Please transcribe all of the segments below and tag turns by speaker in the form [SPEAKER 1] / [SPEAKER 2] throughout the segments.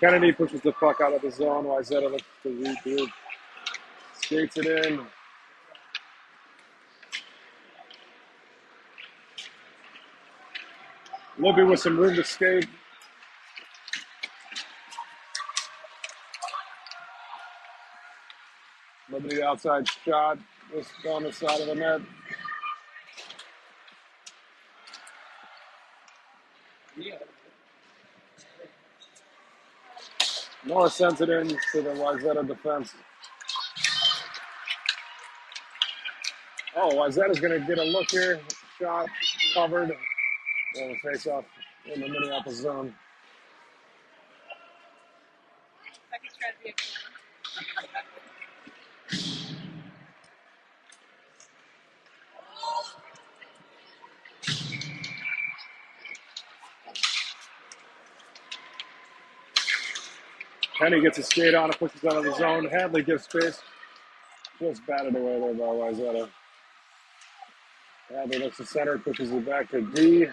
[SPEAKER 1] Kennedy pushes the puck out of the zone. Wayzata looks to regroup, skates it in. Libby with some room to skate. Liberty outside shot. Just on the side of the net. Norris sends it in to the Wayzata defense. Oh, Wayzata's going to get a look here. Shot covered. And a face off in the Minneapolis zone. Penny gets a skate on and pushes out of the zone. Hadley gives space. Just batted away there by Wayzata. Hadley looks to center, pushes it back to D.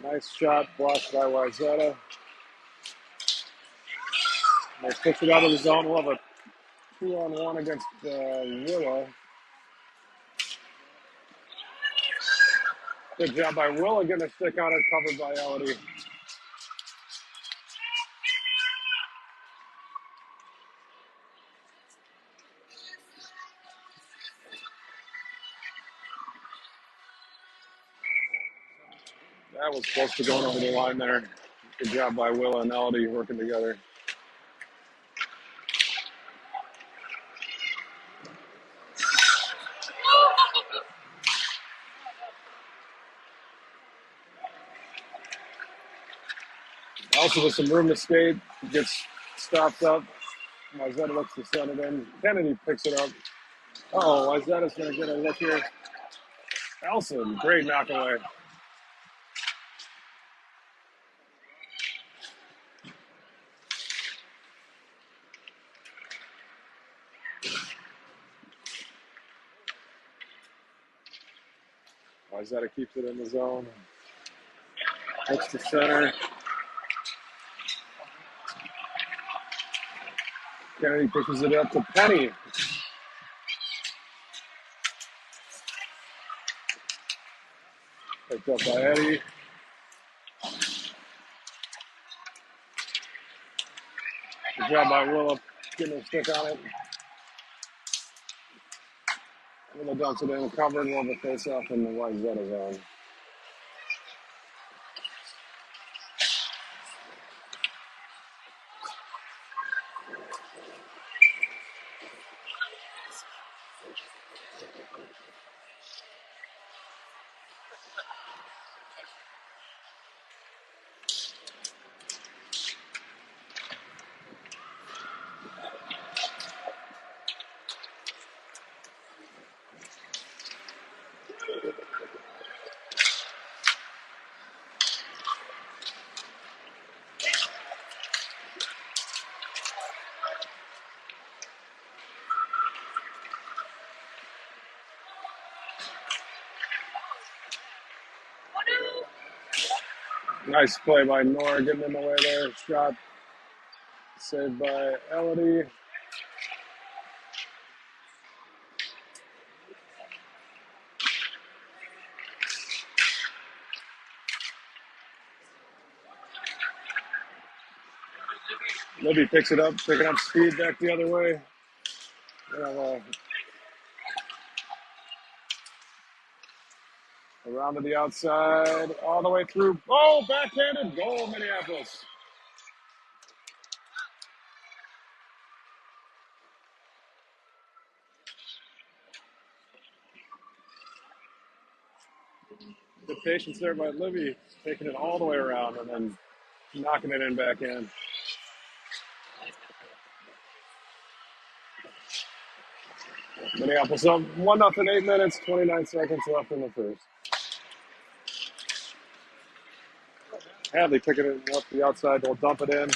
[SPEAKER 1] Nice shot blocked by Wayzata. They push it out of the zone. We'll have a 2-on-1 against Willa. Good job by Willa getting a stick on it, covered by Elodie. That was close to going over the line there. Good job by Willa and Elodie working together. Also with some room to skate, gets stopped up. Wayzata looks to send it in. Kennedy picks it up. Oh, Wayzata's going to get a look here. Elson, great knockaway. Wayzata keeps it in the zone. Looks to center. Kennedy pushes it up to Penny. Picked up by Eddie. Good job by Willa getting a stick on it. Willa dumps it in, covered, we'll have a face off in the Wayzata zone. Nice play by Nora, getting in the way there. Shot saved by Elodie. Libby picks it up, picking up speed back the other way. Around to the outside, all the way through. Oh, backhanded goal, Minneapolis. Good patience there by Libby, taking it all the way around and then knocking it in back in. Minneapolis up 1-0, 8 minutes, 29 seconds left in the first. Hadley picking it up the outside, they'll dump it in.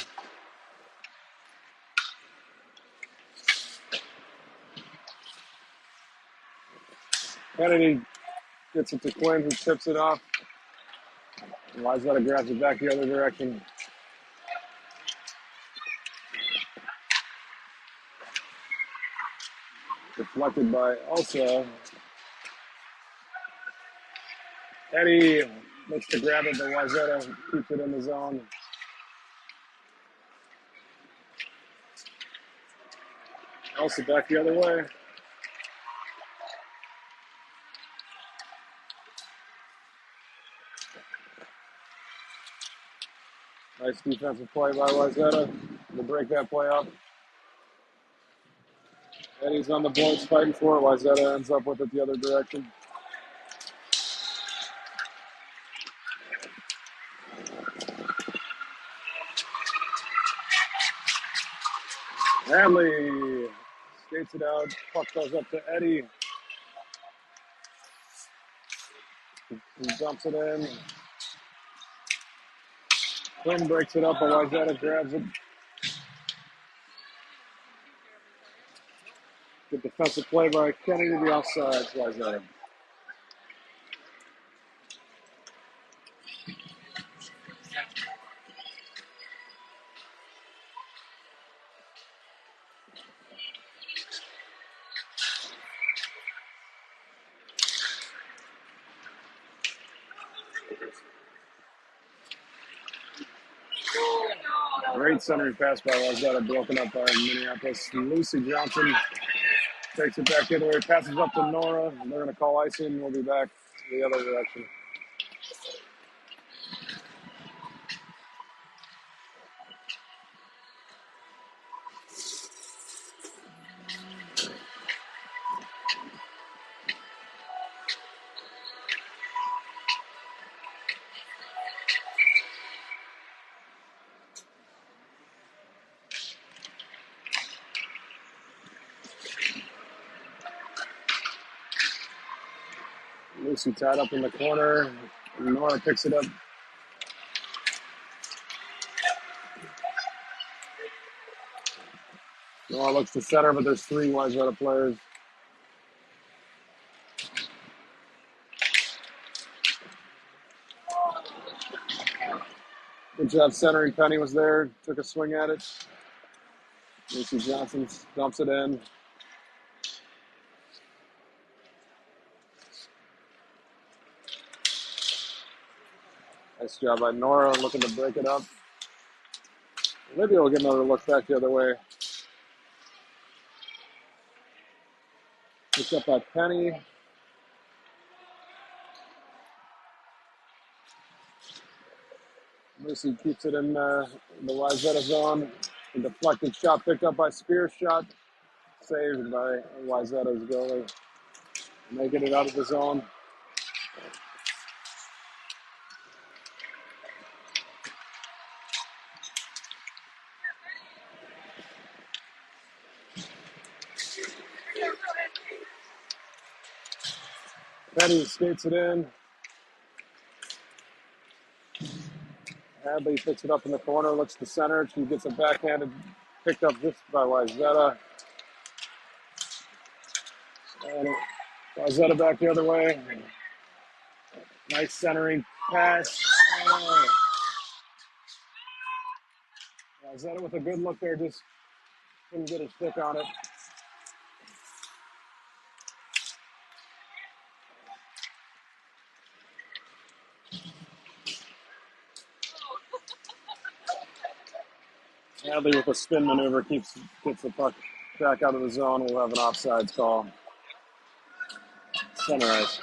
[SPEAKER 1] Kennedy gets it to Quinn, who tips it off. Wayzata grabs it back the other direction. Deflected by Elsa. Eddie looks to grab it, but Wayzata keeps it in the zone. Elsa back the other way. Nice defensive play by Wayzata to break that play up. Eddie's on the boards fighting for it. Wayzata ends up with it the other direction. Hadley skates it out. Puck goes up to Eddie. He dumps it in. Quinn breaks it up, but Wayzata grabs it. Good defensive play by Kenny to the offside. Wayzata. Great centering pass by Wayzata, broken up by Minneapolis. Lucy Johnson takes it back in the way, passes up to Nora. They're going to call icing. We'll be back the other direction. Lucy tied up in the corner. Nora picks it up. Nora looks to center, but there's three Wayzata players. Good job centering. Penny was there, took a swing at it. Lucy Johnson dumps it in. Nice job by Nora, looking to break it up. Olivia will get another look back the other way. Picked up by Penny. Lucy keeps it in the Wayzata zone. A deflected shot picked up by Spears. Shot saved by Wayzata's goalie. Making it out of the zone. Penny skates it in. Hadley picks it up in the corner, looks to center. She gets a backhanded, picked up just by Wayzata. And Wayzata back the other way. Nice centering pass. Oh. Wayzata with a good look there, just couldn't get a stick on it. Hadley with a spin maneuver gets the puck back out of the zone. We'll have an offsides call. Center ice.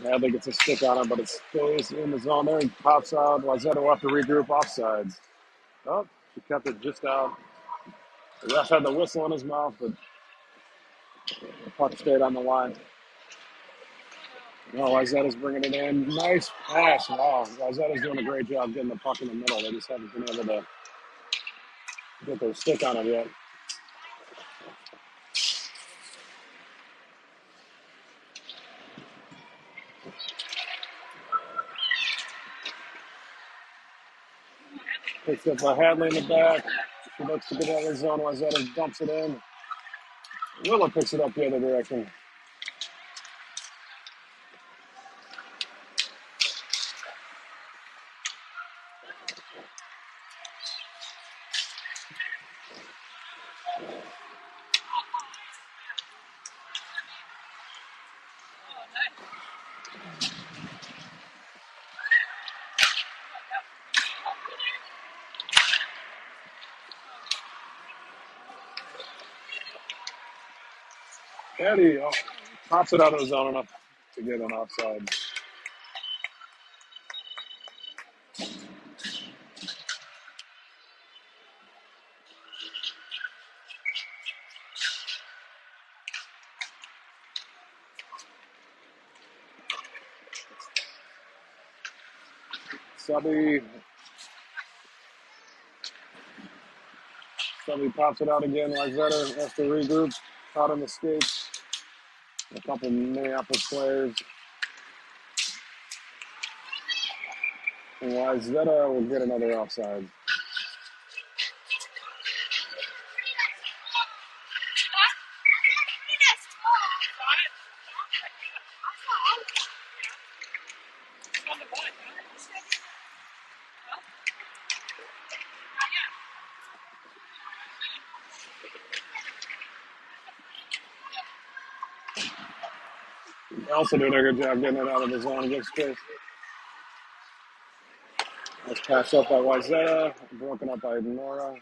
[SPEAKER 1] Hadley gets a stick on it, but it stays in the zone there. He pops out. Wayzata will have to regroup offsides. Oh, he kept it just out. The ref had the whistle in his mouth, but the puck stayed on the line. No, Wayzata's bringing it in. Nice pass. Wow, Wayzata's doing a great job getting the puck in the middle. They just haven't been able to get their stick on it yet. Picks up by Hadley in the back. She looks to get out of the zone. Wayzata dumps it in. Willa picks it up the other direction. Eddie pops it out of the zone enough to get an offside. Subby pops it out again. Wayzata has to regroup. Caught in the skates. A couple Minneapolis players. And Wayzata will get another offside. Also doing a good job getting it out of the zone against Chase. Nice pass up by Wayzata, broken up by Nora.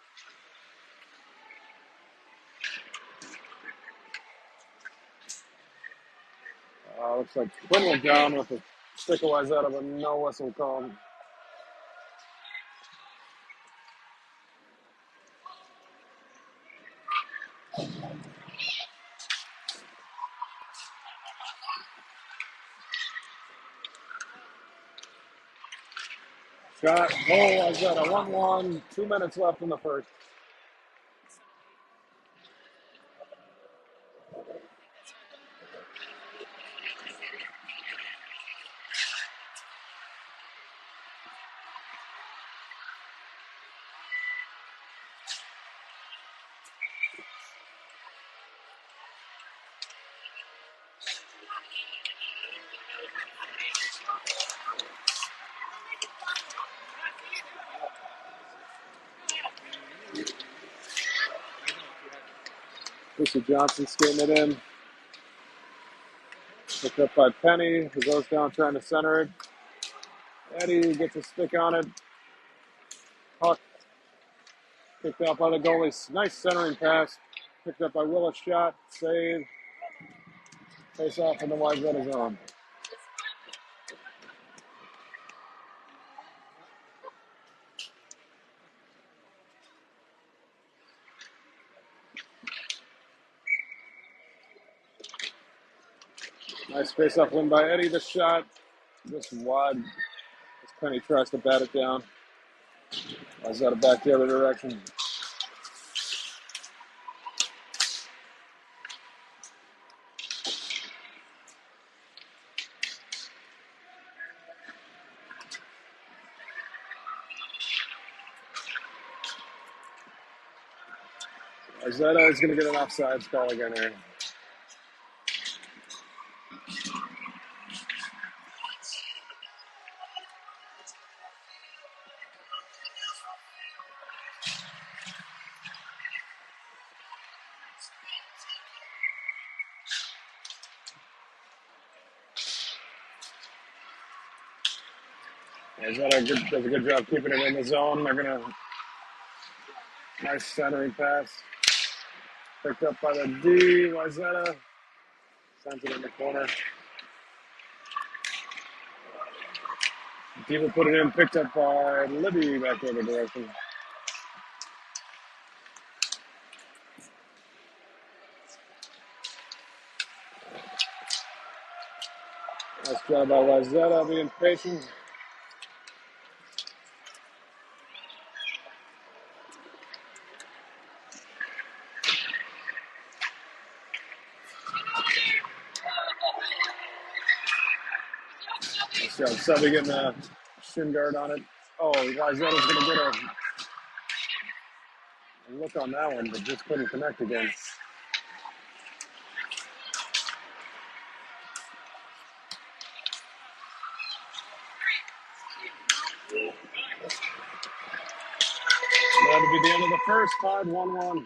[SPEAKER 1] Looks like Quinn went down with a stick of Wayzata, but no whistle called. Shot. Oh, Wayzata 1-1. 2 minutes left in the first. Lucy Johnson skating it in. Picked up by Penny, who goes down trying to center it. Eddie gets a stick on it. Puck picked up by the goalie. Nice centering pass. Picked up by Willis. Shot. Save. Face off in the Wayzata zone. Nice face off win by Eddie. The shot. Just wide. As Penny tries to bat it down. Wayzata back the other direction. Wayzata is going to get an offside call again here. Wayzata does a good job keeping it in the zone. They're going to nice centering pass. Picked up by the D. Wayzata sends it in the corner. Diva put it in. Picked up by Libby back the other direction. Nice job by Wayzata being patient. So Subby getting a shin guard on it. Oh, Wayzata's going to get a look on that one, but just couldn't connect again. That'll be the end of the first, tied 1-1.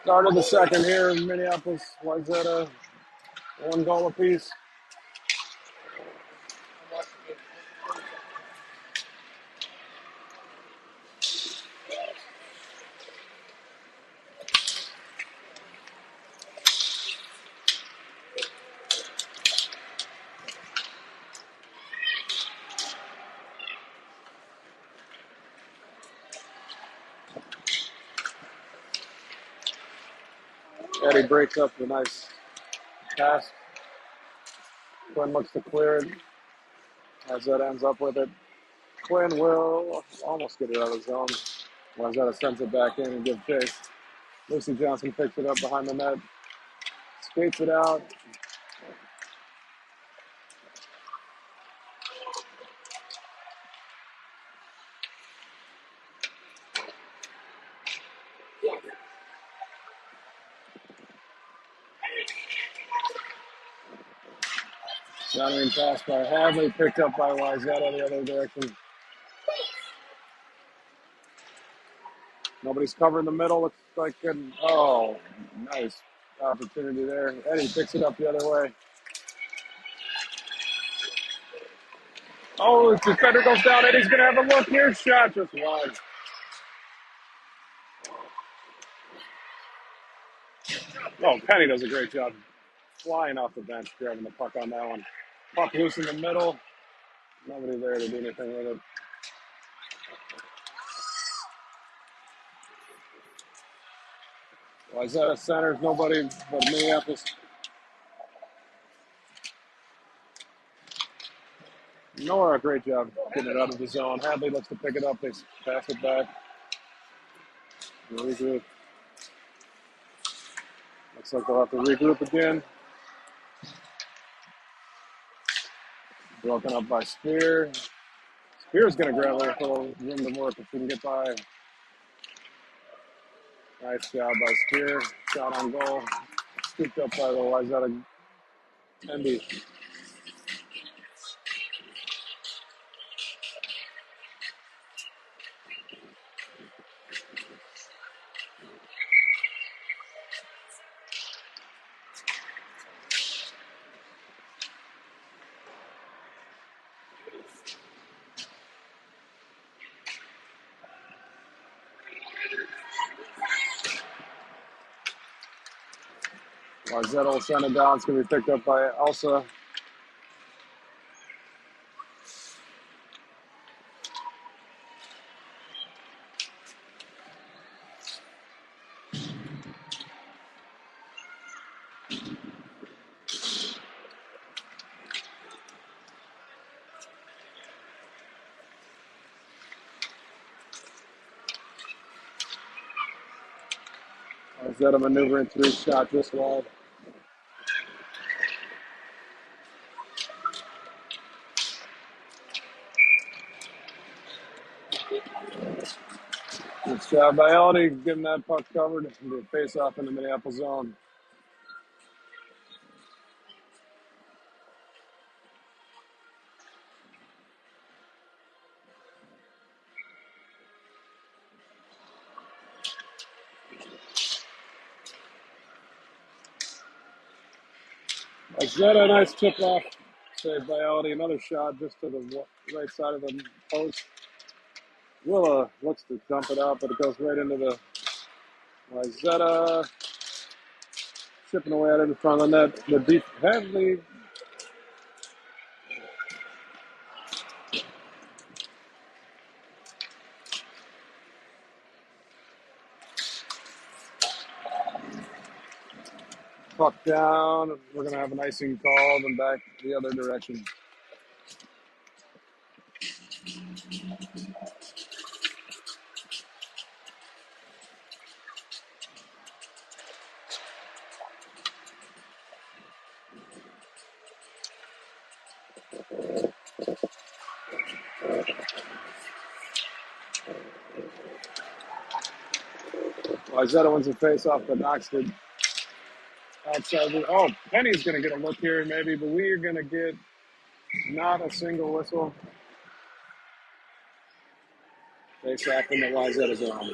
[SPEAKER 1] Start of the second here in Minneapolis. Wayzata, 1 goal apiece. Eddie breaks up a nice pass. Quinn looks to clear it as that ends up with it. Quinn will almost get it out of the zone. Wayzata sends it back in and gives chase. Lucy Johnson picks it up behind the net, skates it out. Centering pass by Hadley, picked up by Wayzata the other direction. Nobody's covering the middle. Looks like nice opportunity there. Eddie picks it up the other way. Oh, the defender goes down. Eddie's going to have a look here. Shot just wide. Oh, Penny does a great job flying off the bench, grabbing the puck on that one. Puck loose in the middle. Nobody there to do anything with it. Wayzata centers, nobody but Minneapolis. Nora, great job getting it out of the zone. Hadley looks to pick it up. They pass it back. Regroup. Looks like they'll have to regroup again. Broken up by Spear. Spear's going to grab a little room to work if we can get by. Nice job by Spear. Shot on goal. Scooped up by the Wayzata Endy. Wayzata will send it down. It's going to be picked up by Elsa. Wayzata maneuvering through, shot just wide. Good job by Eldy getting that puck covered. The face off in the Minneapolis zone. Wayzata, nice tip off. Saved by Eldy. Another shot just to the right side of the post. Willa looks to dump it out, but it goes right into the Wayzata. Chipping away at it in front of the net. The deep Hadley. Puck down. We're going to have an icing call, then back the other direction. Wayzata wins the face off, but knocks it outside. Oh, Penny's going to get a look here, maybe, but we are going to get not a single whistle. Face off in the Wayzata zone.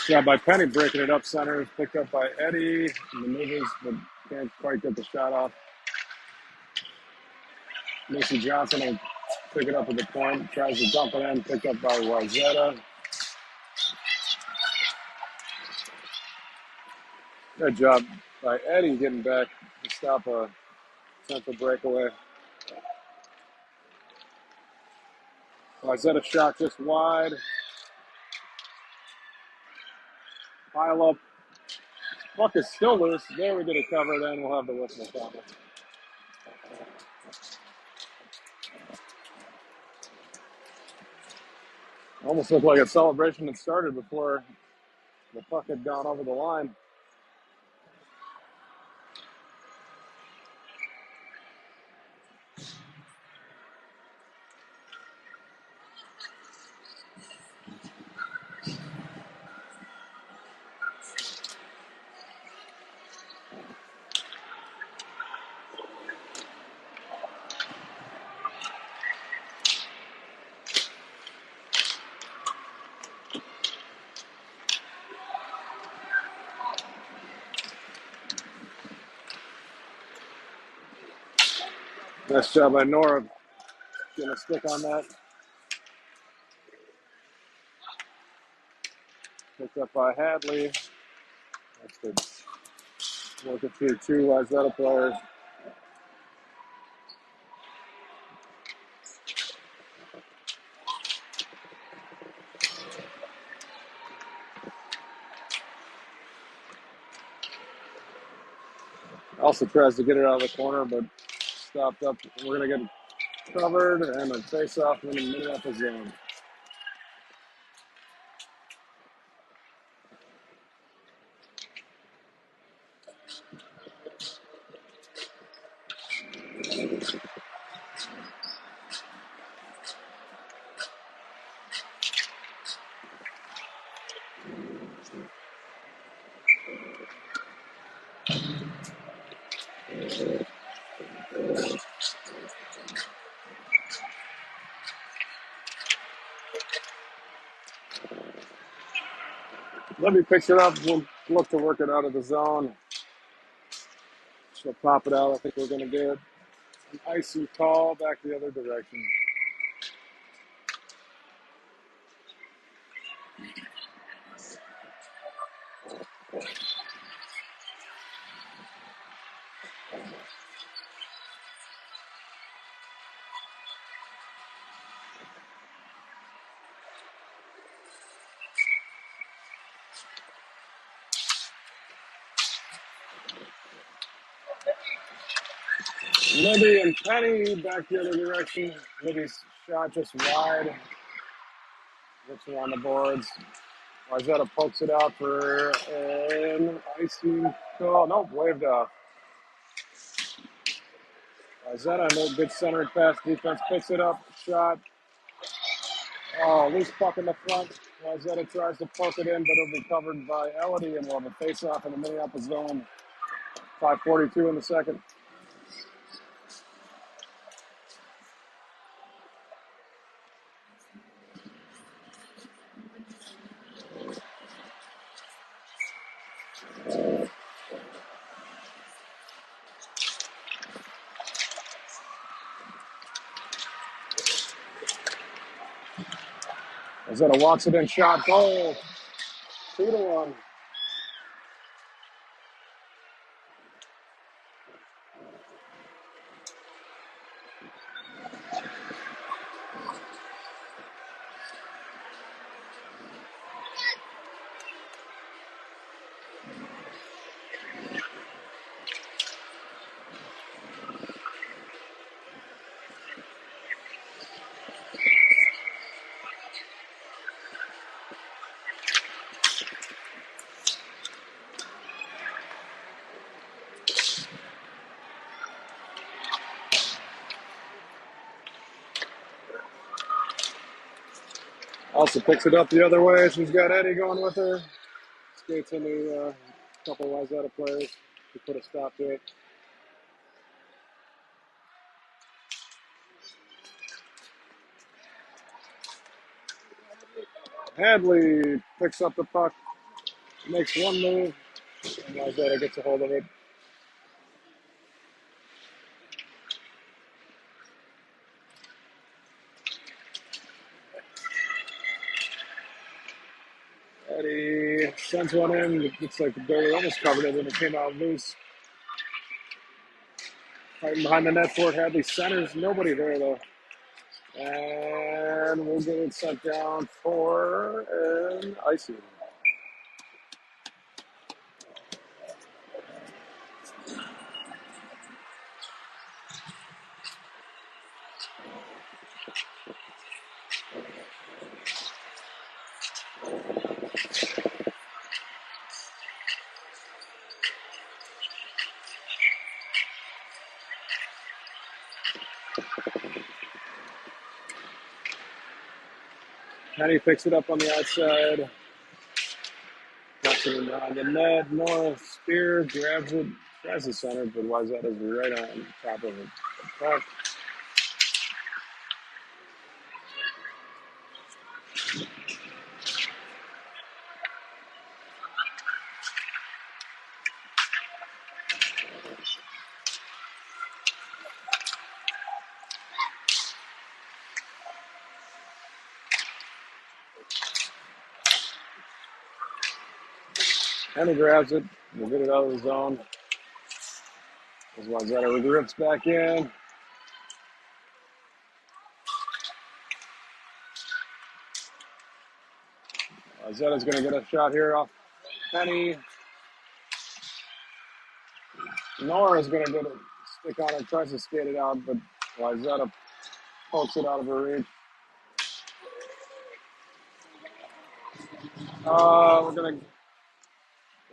[SPEAKER 1] Shot by Penny, breaking it up center. Picked up by Eddie. The maneuvers, but can't quite get the shot off. Macy Johnson will pick it up at the point. Tries to dump it in. Picked up by Wayzata. Good job by Eddie getting back to stop a central breakaway. Wayzata shot just wide. Pile up. Puck is still loose. There we get it covered, and we'll have the whistle coming. Almost looked like a celebration had started before the puck had gone over the line. Nice job by Nora getting a stick on that. Picked up by Hadley. That's good. Working through two Wayzata players. Also tries to get it out of the corner, but stopped up. We're going to get covered and a face-off in the Minneapolis zone. Libby picks it up. We'll look to work it out of the zone. She'll pop it out. I think we're going to get it. An icy call back the other direction. Libby and Penny back the other direction. Libby's shot just wide. Gets her on the boards. Wayzata pokes it out for an icy call. Nope, waved off. Wayzata, no good center pass. Defense picks it up. Shot. Oh, loose puck in the front. Wayzata tries to poke it in, but it'll be covered by Elodie, and we'll have a face-off in the Minneapolis zone. 5:42 in the second. Wayzata walks it in. Shot. Goal. 2-1. Also picks it up the other way. She's got Eddie going with her. Skates into a couple of Wayzata players to put a stop to it. Hadley picks up the puck, makes one move, and Wayzata gets a hold of it. Eddie sends one in. It looks like the goalie almost covered it, and it came out loose. Fighting behind the net for it. Hadley centers. Nobody there, though. And we'll get it sent down for an icing. Penny picks it up on the outside. Knocks it on the net. Norris Spear grabs it. Tries the center, but Wayzata's right on top of it. Puck. Penny grabs it. We'll get it out of the zone. As Wayzata rips back in. Wayzata's going to get a shot here off Penny. Nora's going to get a stick on it, tries to skate it out, but Wayzata pokes it out of her reach. We're going to.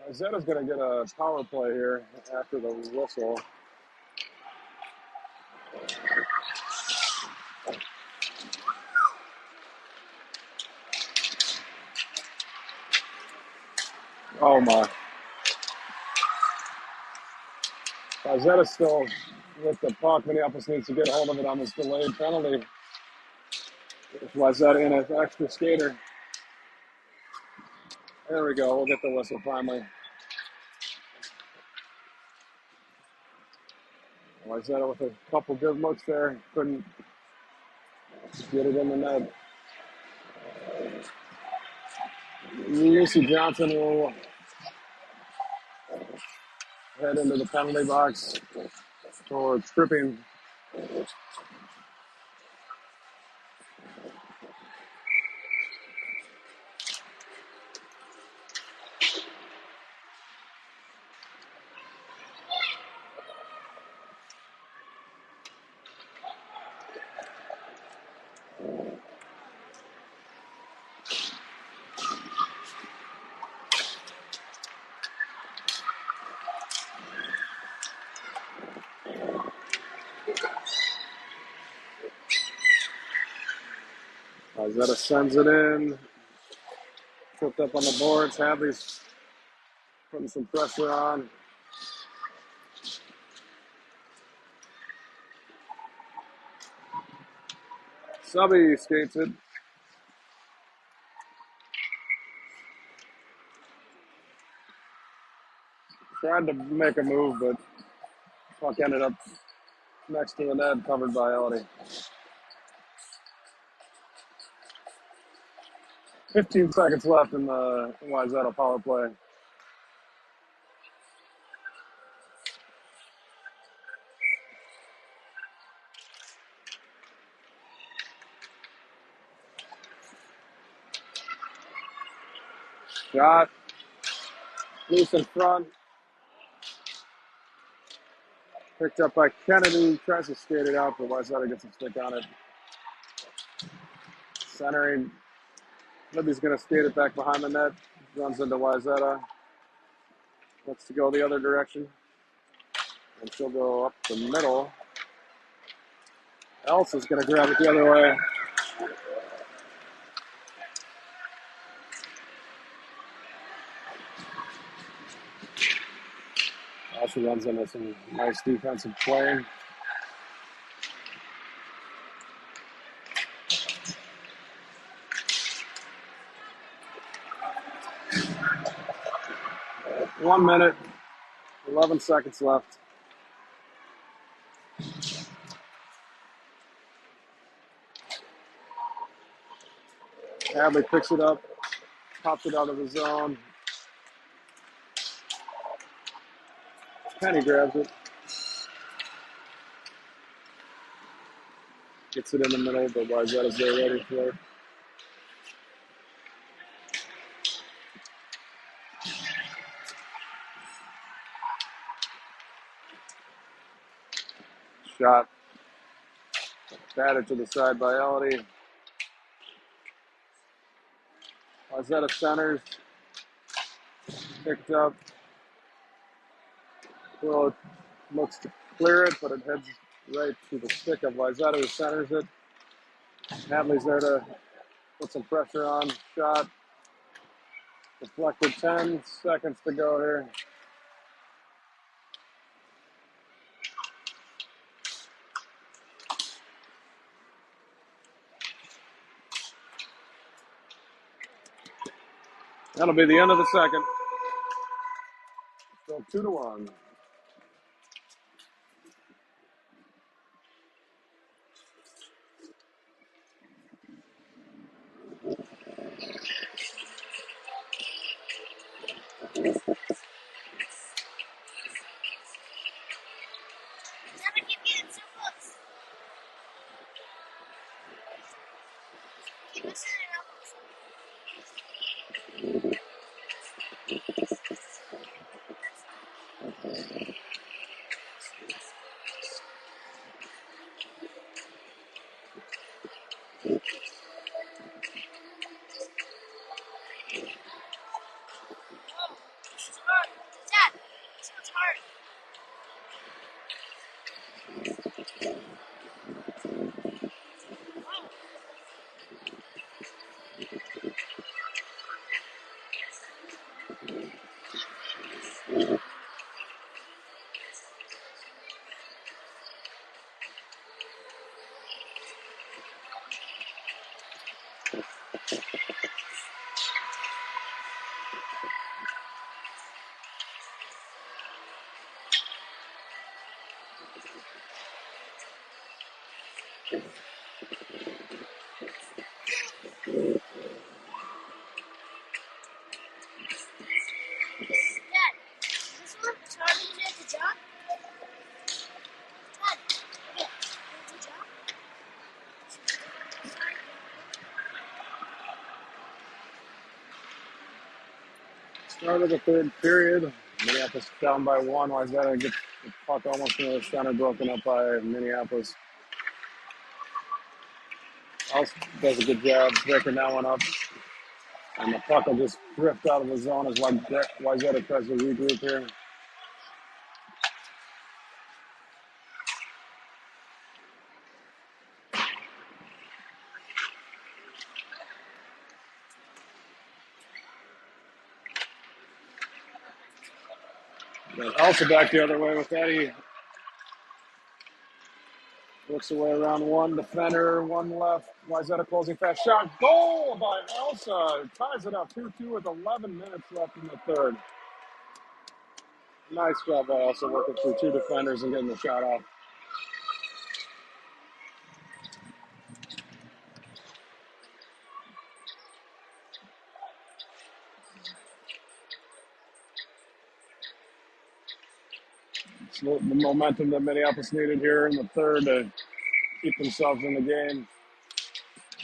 [SPEAKER 1] Wayzata's going to get a power play here after the whistle. Oh my. Wayzata's still with the puck. Minneapolis needs to get hold of it on this delayed penalty. Wayzata in an extra skater. There we go. We'll get the whistle finally. Wayzata with a couple good looks there. Couldn't get it in the net. Lucy Johnson will head into the penalty box for tripping. Wayzata sends it in. Tripped up on the boards. Hadley's putting some pressure on. Subby skates it. Tried to make a move, but puck ended up next to the net, covered by Elodie. 15 seconds left in the Wayzata power play. Shot loose in front. Picked up by Kennedy. Tries to skate it out, but Wayzata gets a stick on it. Centering. Libby's going to skate it back behind the net. Runs into Wayzata. Looks to go the other direction. And she'll go up the middle. Elsa's going to grab it the other way. Also runs into some nice defensive playing. One minute, 11 seconds left. Hadley picks it up, pops it out of the zone. Penny grabs it. Gets it in the middle, but Wayzata's there ready for it. Shot. Batted to the side by Elodie. Wayzata centers. Picked up. Well, looks to clear it, but it heads right to the stick of Wayzata, who centers it. Hadley's there to put some pressure on. Shot. Deflected. 10 seconds to go here. That'll be the end of the second. Still 2-1. Start of the third period. Minneapolis down by one. Wayzata gets the puck almost in the center, broken up by Minneapolis. Else does a good job breaking that one up. And the puck will just drift out of the zone as Wayzata tries to regroup here. But also back the other way with Eddie. Works away around one defender, one left. Wayzata closing fast shot. Goal by Elsa. Ties it up 2-2 with 11 minutes left in the third. Nice job by Elsa working through two defenders and getting the shot off. It's the momentum that Minneapolis needed here in the third to keep themselves in the game.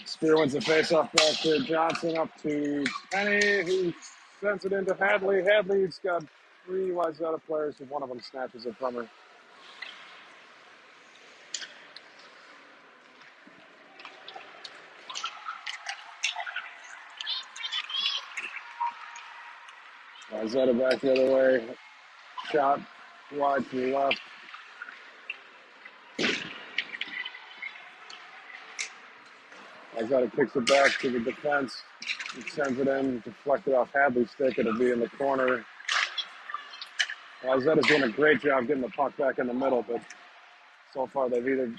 [SPEAKER 1] Spear wins the faceoff back to Johnson, up to Penny, who sends it into Hadley. Hadley's got three Wayzata players, and one of them snatches it from her. Wayzata back the other way. Shot wide to the left. Wayzata kicks it back to the defense. He sends it in, deflected off Hadley's stick. It'll be in the corner. Wayzata's doing a great job getting the puck back in the middle, but so far they've either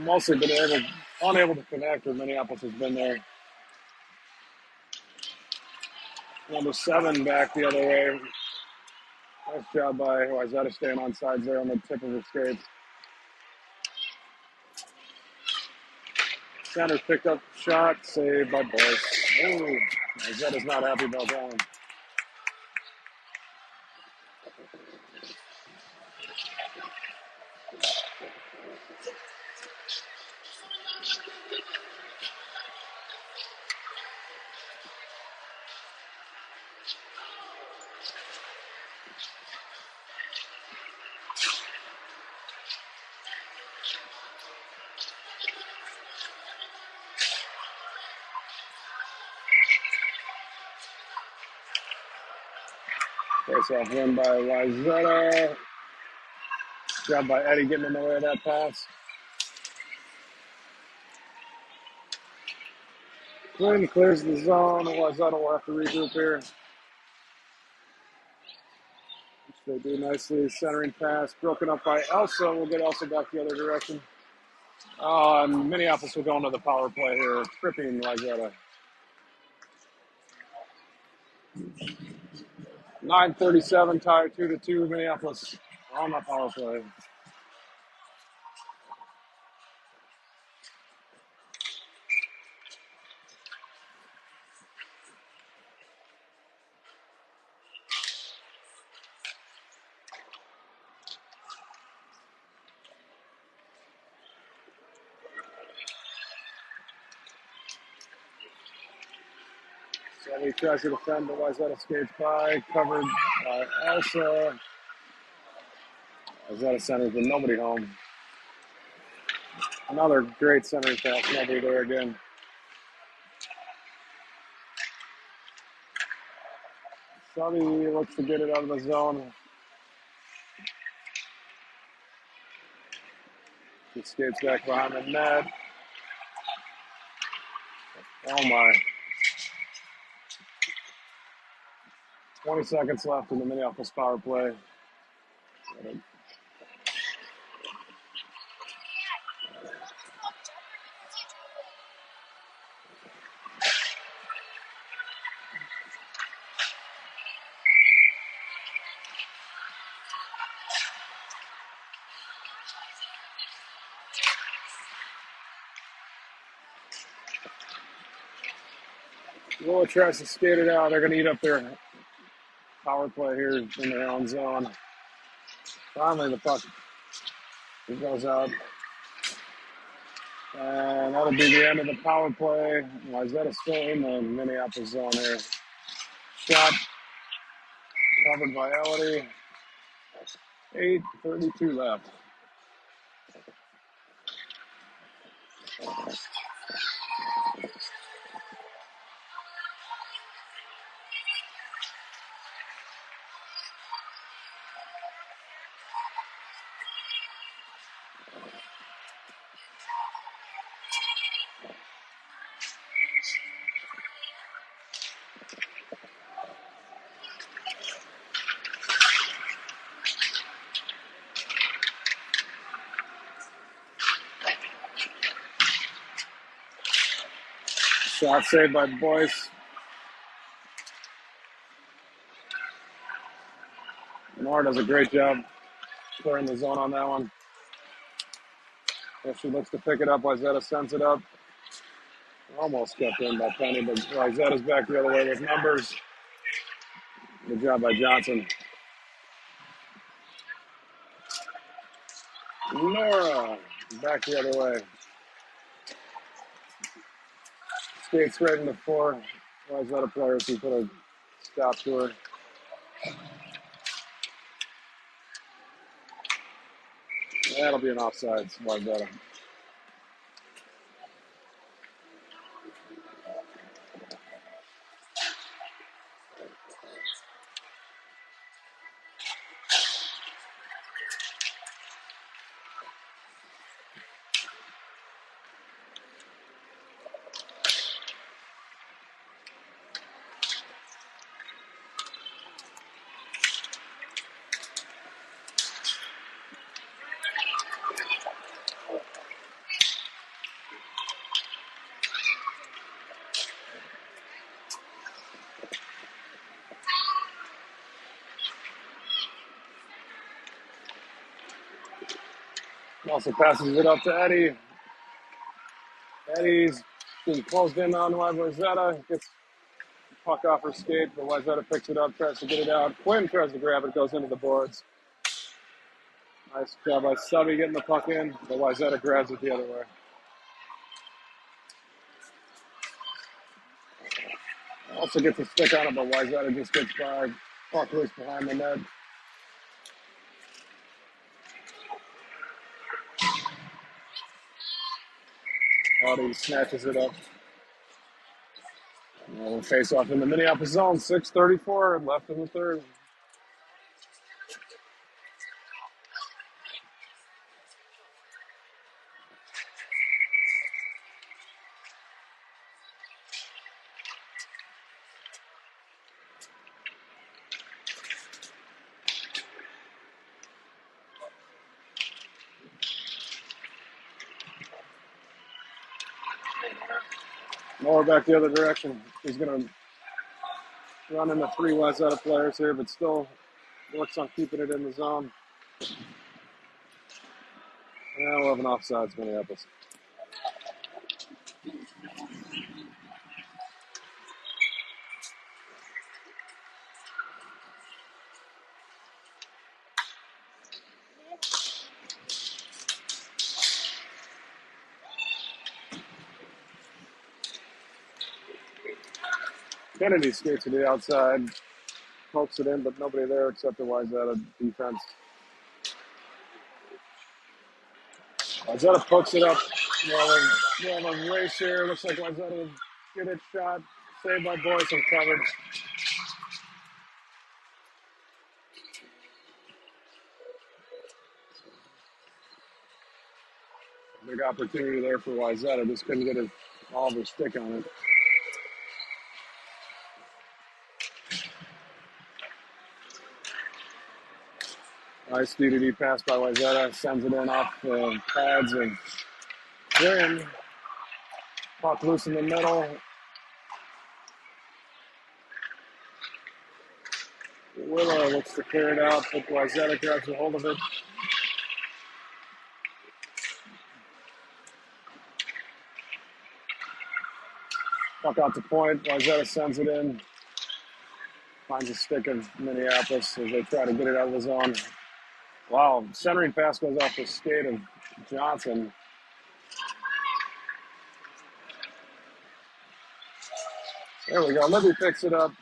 [SPEAKER 1] mostly been unable to connect, or Minneapolis has been there. Number 7 back the other way. Nice job by Wayzata staying on sides there on the tip of his skates. Center picked up shot, saved by Boyce. Oh, Wayzata's not happy about that one. Face off win by Wayzata. Job by Eddie getting in the way of that pass. Quinn clears the zone. Wayzata will have to regroup here. Which they do nicely. Centering pass broken up by Elsa. We'll get Elsa back the other direction. Minneapolis will go into the power play here. Tripping Wayzata. 9:37 tied 2-2. Minneapolis on the power play. So he tries to defend, but Wayzata skates by, covered by Elsa. Wayzata centers, but nobody home. Another great centering pass, nobody there again. Subby looks to get it out of the zone. He skates back behind the net. Oh my. 20 seconds left in the Minneapolis power play. Loa tries to skate it out. They're going to eat up their power play here in their own zone. Finally, the puck goes out. And that'll be the end of the power play. Wayzata still in the Minneapolis zone here. Shot Covered by Elodie. 8:32 left. Shot saved by Boyce. Nora does a great job clearing the zone on that one. If she looks to pick it up, Wayzata sends it up. Almost kept in by Penny, but Wayzata's back the other way with numbers. Good job by Johnson. Nora back the other way. Skates right into four. Wayzata players who put a stop to her. That'll be an offsides, Wayzata. Also passes it up to Eddie. Eddie's being closed in on Wayzata. Gets the puck off her skate, but Wayzata picks it up, tries to get it out. Quinn tries to grab it, goes into the boards. Nice job by Subby getting the puck in, but Wayzata grabs it the other way. Also gets a stick on it, but Wayzata just gets by. Puck loose behind the net. Audie snatches it up. We'll face off in the Minneapolis zone. 6:34 left in the third. More back the other direction. He's going to run into three Wayzata players here, but still works on keeping it in the zone. Yeah, we'll have an offsides Minneapolis. Kennedy skates to the outside, pokes it in, but nobody there except the Wayzata defense. Wayzata pokes it up. We have a race here. Looks like Wayzata get it shot. Saved by Boyce and covered. Big opportunity there for Wayzata. Just couldn't get all of her stick on it. Nice DDD pass by Wayzata. Sends it in off the pads and Graham. Puck loose in the middle. Willow looks to clear it out, but Wayzata grabs a hold of it. Puck out to point. Wayzata sends it in. Finds a stick in Minneapolis as they try to get it out of the zone. Wow, centering pass goes off the skate of Johnson. There we go. Libby picks it up.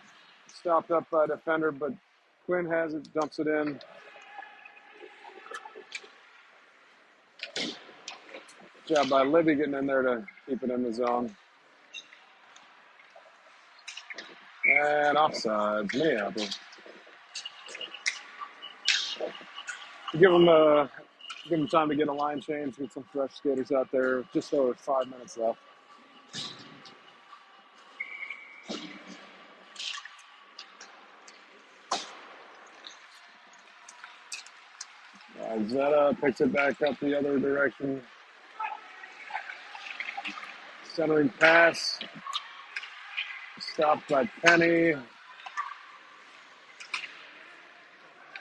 [SPEAKER 1] Stopped up by defender, but Quinn has it, dumps it in. Good job by Libby getting in there to keep it in the zone. And offsides, Minneapolis. Give them time to get a line change, get some fresh skaters out there. Just over 5 minutes left. Zeta picks it back up the other direction. Centering pass. Stopped by Penny.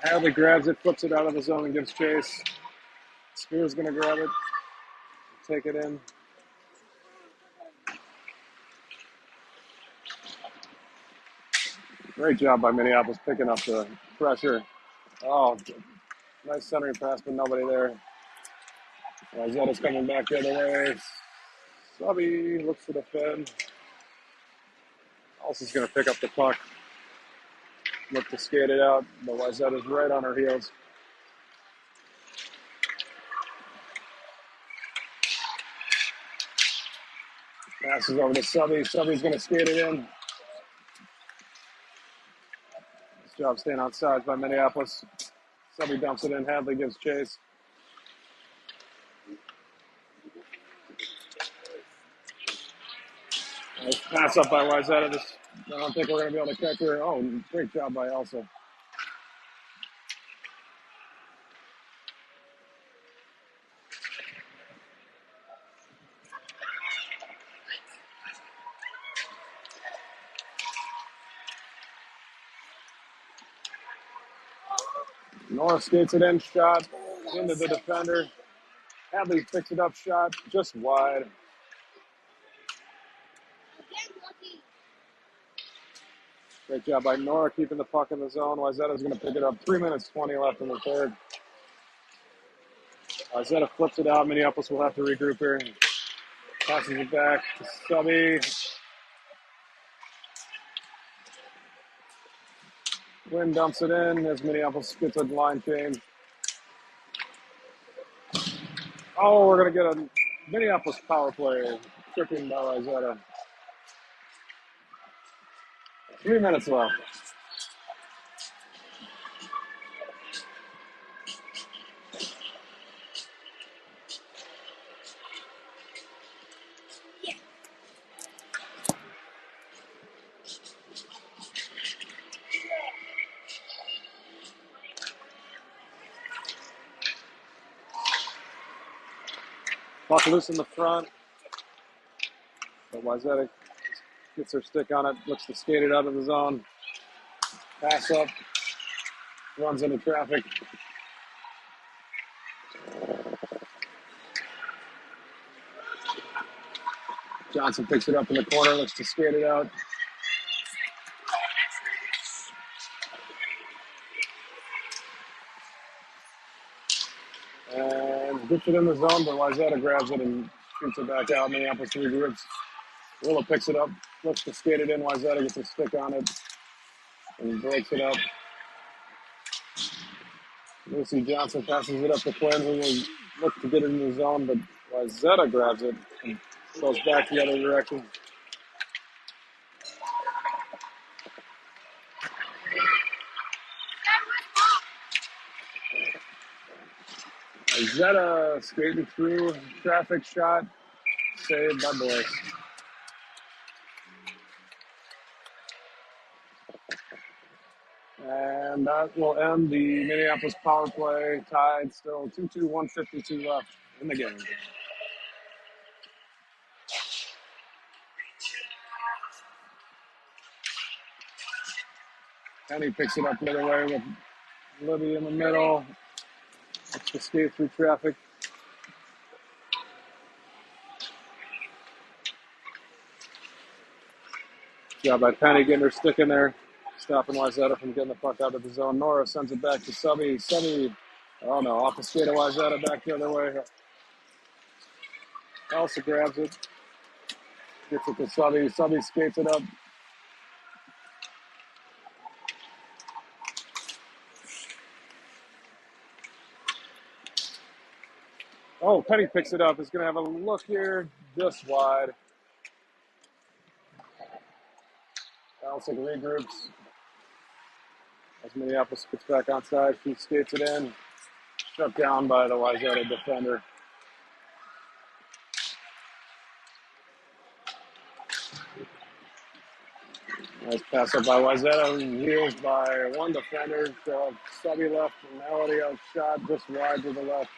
[SPEAKER 1] Hadley grabs it, flips it out of the zone and gives chase. Spear's going to grab it, take it in. Great job by Minneapolis picking up the pressure. Oh, nice centering pass, but nobody there. Zeta's coming back the other way. Subby looks to defend. Elson's going to pick up the puck. Look to skate it out, but Wayzata's right on her heels. Passes over to Subby. Subby's going to skate it in. Nice job staying on sides by Minneapolis. Subby dumps it in. Hadley gives chase. Nice pass up by Wayzata. I don't think we're going to be able to catch her. Oh, great job by Elsa. Norris skates it in, shot into the defender. Hadley picks it up, shot just wide. Great job by Nora keeping the puck in the zone. Wayzata's going to pick it up. 3 minutes, 20 left in the third. Wayzata flips it out. Minneapolis will have to regroup here. Passes it back to Subby. Quinn dumps it in as Minneapolis gets a line change. Oh, we're going to get a Minneapolis power play. Tripping by Wayzata. 3 minutes left. Puck loose in the front. But Wayzata gets her stick on it, looks to skate it out of the zone. Pass up, runs into traffic. Johnson picks it up in the corner, looks to skate it out. And gets it in the zone, but Wayzata grabs it and shoots it back out. Minneapolis regroups. Willa picks it up, looks to skate it in. Wayzata gets a stick on it and breaks it up. Lucy Johnson passes it up to Quinn, who will look to get it in the zone, but Wayzata grabs it and goes back the other direction. Wayzata skating through traffic, shot, saved by Boyce. And that will end the Minneapolis power play, tied still 2-2, 1:52 left in the game. Penny picks it up the other way with Libby in the middle. Let's escape through traffic. Job by Penny getting her stick in there, stopping Wayzata from getting the puck out of the zone. Nora sends it back to Subby. Subby, oh no, off the skate of Wayzata, back the other way. Elsa grabs it, gets it to Subby. Subby skates it up. Oh, Penny picks it up. It's going to have a look here, just wide. Bouncing regroups. As Minneapolis gets back on side, she skates it in. Shut down by the Wayzata defender. Nice pass up by Wayzata, heels by one defender. So Subby left, Melody outshot just wide to the left.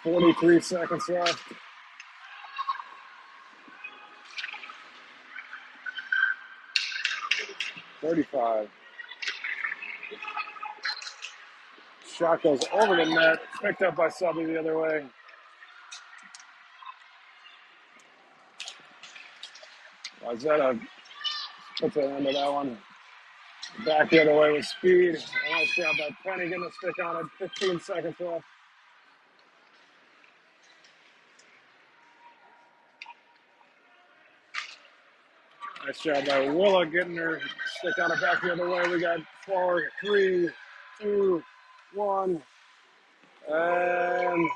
[SPEAKER 1] 43 seconds left. 35. Shot goes over the net, picked up by Subby the other way. Wayzata puts an end to that one. Back the other way with speed. A nice shot by Penny, getting a stick on it. 15 seconds left. Nice job by Willa getting her stick on it back the other way. We got 4, 3, 2, 1. And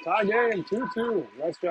[SPEAKER 1] tie game, 2-2. Nice job.